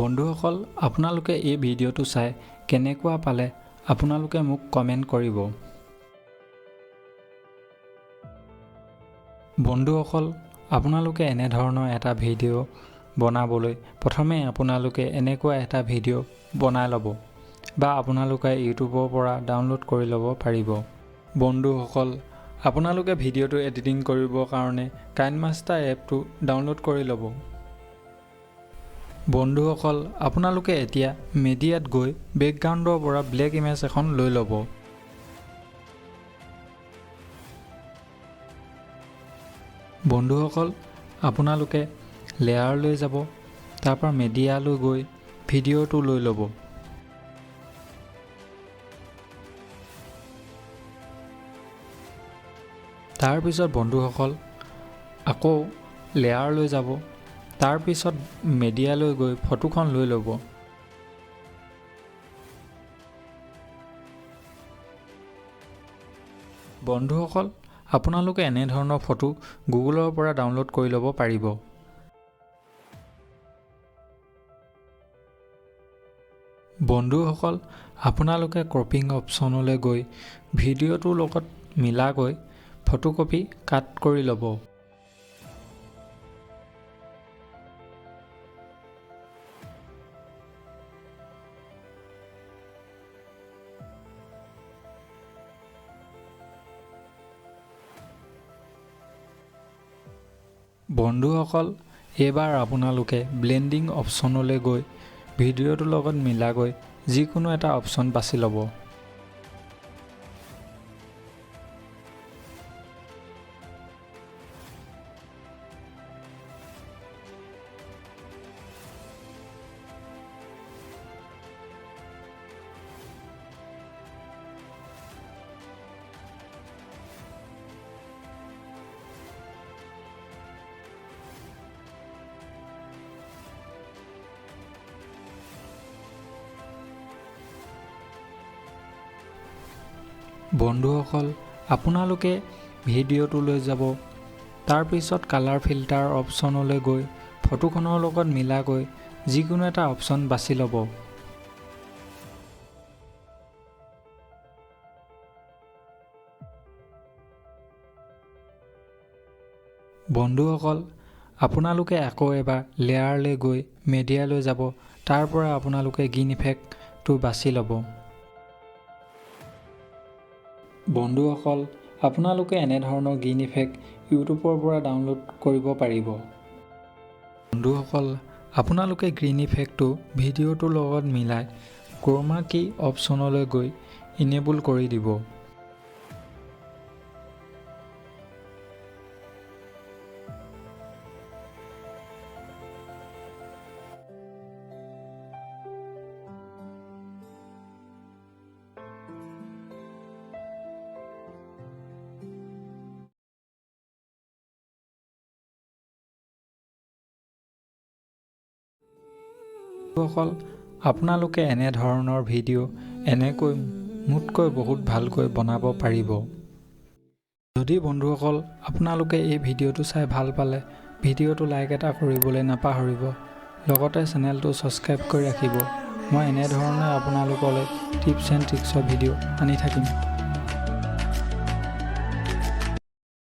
বন্ধুসকল আপোনালোকে এই ভিডিঅ'টো চাই কেনেকুৱা পালে আপোনালোকে মোক কমেন্ট কৰিব। বন্ধুসকল আপোনালোকে এনে ধৰণৰ এটা ভিডিঅ' বনাবলৈ প্ৰথমে আপোনালোকে এনেকুৱা এটা ভিডিঅ' বনাই ল'ব বা আপোনালোকে ইউটিউবৰ পৰা ডাউনলোড কৰি ল'ব পাৰিব। বন্ধুসকল আপোনালোকে ভিডিঅ'টো এডিটিং কৰিবৰ কাৰণে কাইন মাষ্টাৰ এপটো ডাউনলোড কৰি ল'ব। বন্ধুসকল আপোনালোকে এতিয়া মিডিয়াত গৈ বেকগ্ৰাউণ্ডৰ পৰা ব্লেক ইমেজ এখন লৈ ল'ব। বন্ধুসকল আপোনালোকে লেয়াৰ লৈ যাব, তাৰ পৰা মিডিয়ালৈ গৈ ভিডিঅ'টো লৈ ল'ব। তাৰ পিছত বন্ধুসকল আকৌ লেয়াৰ লৈ যাব, তাৰ পিছত মিডিয়ালৈ গৈ ফটোখন লৈ ল'ব। বন্ধুসকল আপোনালোকে এনে ধৰণৰ ফটো গুগলৰ পৰা ডাউনলোড কৰি ল'ব পাৰিব। বন্ধুসকল আপোনালোকে ক্ৰপিং অপশ্যনলৈ গৈ ভিডিঅ'টোৰ লগত মিলাকৈ ফটোকপি কাট কৰি ল'ব। বন্ধুসকল এইবাৰ আপোনালোকে ব্লেন্ডিং অপশ্যনলৈ গৈ ভিডিঅ'টোৰ লগত মিলাকৈ যিকোনো এটা অপশ্যন বাছি ল'ব। বন্ধুসকল আপোনালোকে ভিডিঅ'টো লৈ যাব, তাৰ পিছত কালাৰ ফিল্টাৰ অপশ্যনলৈ গৈ ফটোখনৰ লগত মিলাকৈ যিকোনো এটা অপশ্যন বাছি ল'ব। বন্ধুসকল আপোনালোকে আকৌ এবাৰ লেয়াৰলৈ গৈ মিডিয়ালৈ যাব, তাৰ পৰা আপোনালোকে গ্ৰীণ ইফেক্টটো বাছি ল'ব। বন্ধুসকল আপোনালোকে এনেধৰণৰ গ্ৰীণ ইফেক্ট ইউটিউবৰ পৰা ডাউনলোড কৰিব পাৰিব। বন্ধুসকল আপোনালোকে গ্ৰীণ ইফেক্টটো ভিডিঅ'টোৰ লগত মিলাই ক্ৰোমা কি অপশ্যনলৈ গৈ ইনেবল কৰি দিব। বন্ধুসকল আপোনালোকে এনে ধৰণৰ ভিডিঅ' এনেকৈ মোতকৈ বহুত ভালকৈ বনাব পাৰিব। যদি বন্ধুসকল আপোনালোকে এই ভিডিঅ'টো চাই ভাল পালে ভিডিঅ'টো লাইক এটা কৰিবলৈ নাপাহৰিব, লগতে চেনেলটো ছাবস্ক্ৰাইব কৰি ৰাখিব। মই এনে ধৰণে আপোনালোকলৈ টিপছ এণ্ড ট্ৰিক্সৰ ভিডিঅ' আনি থাকিম।